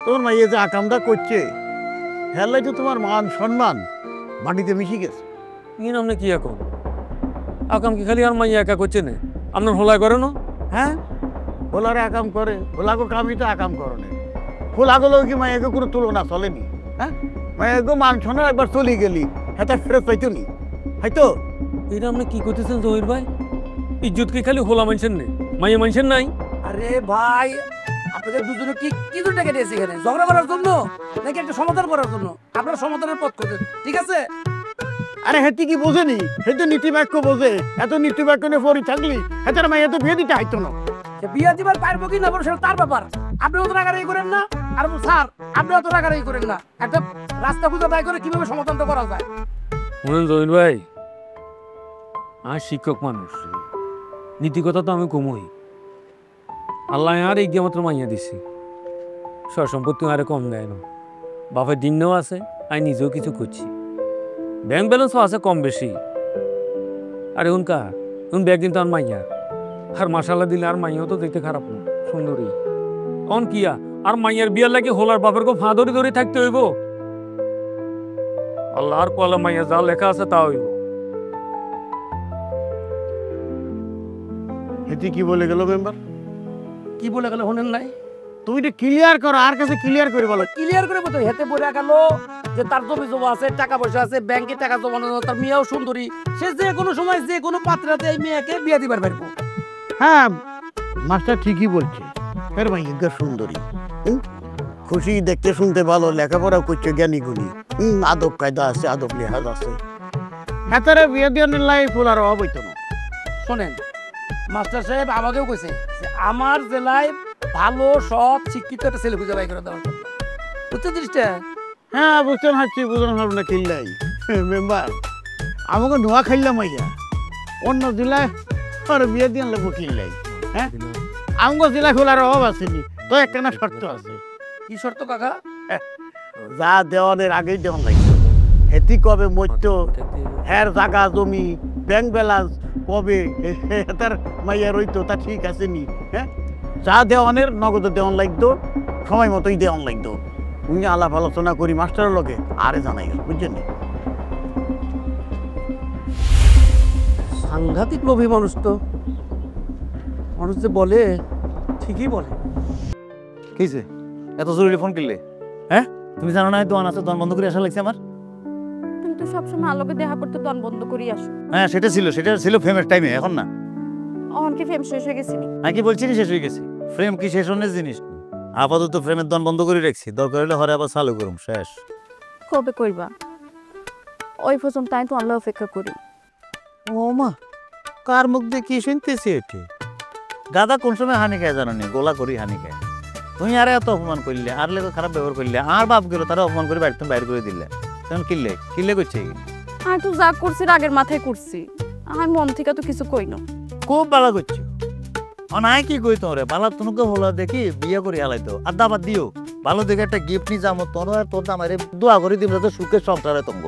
তোমার মাইয়া যে আকামটা করছে হেলাই তো তোমার মান সম্মান মাটিতে মিশে গেছে। ইন আপনি কি এখন আকাম কি খালি আর মাইয়া একা করছে না আপনার হোলা করে না? হ্যাঁ, হোলারে আকাম করে, হোলাগো কামই তো আকাম করনে। হোলাগুলো কি মাইয়াকে কোনো তুলনা চলেনি? হ্যাঁ, মাইয়াকে মান সম্মান একবার চলে গেলি হ্যাঁ ফেরত পাইতো নি, হয়তো। এটা আপনি কি করতেছেন জহির ভাই? ইজ্জত কি খালি হোলা মানুষের নেই, মাইয়া মানুষের নাই? আরে ভাই, আপনাদের দুজনে কি কি জন্য ডেকে দিয়েছে এখানে? ঝগড়া করার জন্য নাকি একটা সমাধান করার জন্য? আপনারা সমাধানের পথ খোঁজেন, ঠিক আছে? আরে হেতি কি বোঝেনি? হেতু নীতি বাক্য বোঝে। এত নীতি বাক্য নিয়ে পড়ি থাকলি হেতার মাইয়া তো বিয়ে দিতে হইতো না। সে বিয়া দিবার পারবো কি না পারবো সেটা তার ব্যাপার। আপনি অত রাগারাগি করেন না। আর স্যার, আপনি অত রাগারাগি করেন না। একটা রাস্তা খুঁজে বাই করে কিভাবে সমাধানটা করা যায়। শুনেন জহির ভাই, আর শিক্ষক মানুষ, নীতিকথা তো আমি কমই। আল্লাহ আর এই মাত্র মাইয়া দিছি, সব সম্পত্তি আরে কম দেয় না। বাপের দিনও আছে, আমি নিজেও কিছু করছি, ব্যাংক ব্যালেন্সও আছে কম বেশি। আর এখন কার এখন ব্যাগ কিন্তু আর মাইয়া, আর মাসাল্লাহ দিলে আর মাইয়াও তো দেখতে খারাপ না, সুন্দরী। কন কিয়া আর মাইয়ার বিয়ার লাগে হোলার বাপের কো ফা ধরে ধরে থাকতে হইব? আল্লাহ আর কলা মাইয়া যা লেখা আছে তা হইব। হেতি কি বলে গেল মেম্বার? কি বলে গেল শোনেন নাই? তুমি এটা ক্লিয়ার করো, আর কাছে ক্লিয়ার করে বলো। ক্লিয়ার করে বলতো হেতে বলে গেল যে তার জমি জমা আছে, টাকা পয়সা আছে, ব্যাংকে টাকা জমানো, তার মেয়েও সুন্দরী, সে যে কোনো সময় যে কোনো পাত্রাতে এই মেয়েকে বিয়ে দিবার পারবো। হ্যাঁ, মাস্টার ঠিকই বলছে। এর মাইয়া সুন্দরী, খুশি, দেখতে শুনতে ভালো, লেখাপড়া করছে, জ্ঞানী গুণী, আদব কায়দা আছে, আদব লেহাজ আছে। হেতারে বিয়ে দিয়ে লাই ফুল আর অবৈত না। শোনেন, মাস্টার সাহেব আমাকেও কইছে যে আমার জেলায় ভালো সৎ শিক্ষিত একটা ছেলে খুঁজে বাই করে দেওয়ার জন্য। বুঝতে জিনিসটা? হ্যাঁ, বুঝতে পারছি, বুঝতে পারবো না কিনলাই। মেম্বার আমাকে নোয়া খাইলাম মাইয়া অন্য জেলায় আর বিয়ে দিয়ে লাগবো কিনলাই। হ্যাঁ, আমাকে জেলা খোলার অভাব আসেনি, তো একটা শর্ত আছে। কি শর্ত কাকা? যা দেওয়ানের আগেই দেওয়ান লাগবে। হেতি কবে মরতো, হ্যার জাগা জমি ব্যাংক ব্যালেন্স কবে তার মাইয়া রইতো, তা ঠিক আছে নি? হ্যাঁ, যা দেওয়ানের নগদ দেওয়ান লাগতো, সময় মতোই দেওয়ান লাগতো। উনি আলাপ আলোচনা করি মাস্টারের লগে আরে জানাই, বুঝছেন? সাংঘাতিক লোভী মানুষ তো। মানুষ যে বলে ঠিকই বলে। কিছে এত জরুরি ফোন করলে? হ্যাঁ, তুমি জানো না দোয়ান আছে, দোয়ান বন্ধ করে আসা লাগছে আমার। তুমি তো সবসময় আলোকে দেখা করতে দন বন্ধ করি আসো। হ্যাঁ, সেটা ছিল ফ্রেমের টাইমে, এখন না। অহনকে ফেম শেষ হয়ে গেছে নি? আমি কি বলছি না শেষ হয়ে গেছে? ফ্রেম কি শেষ হনের জিনিস? আপাতত ফ্রেমের দন বন্ধ করে রাখছি, দরকার হলে হরে আবার চালু করুম, শেষ। কবে করবা? ওই পর্যন্ত আমি তো আল্লাহ অপেক্ষা করি। ও মা, কার মুখ দিয়ে কি শুনতেছি এটি? গাদা কোন সময় হানি খায় জানো নি? গোলা করি হানি খায়। তুমি আরে এত অপমান করলে, আর লেগে খারাপ ব্যবহার করলে, আর বাপ গেল তারা অপমান করে বাড়ি তুমি বাইর করে দিলে, তখন কিল্লে করছে। আমি তো যা করছি আগের মাথায় করছি, আমি মন থেকে তো কিছু কই না। খুব বালা করছো। নাই কি কই তোরে বালা তুনুকে হলো দেখি বিয়ে করে হালাইতো, আর দাবাত দিও ভালো দেখে একটা গিফট নিয়ে যাবো তোর, আর তোর দামারে দোয়া করে দিব যাতে সুখের সংসারে তঙ্গ।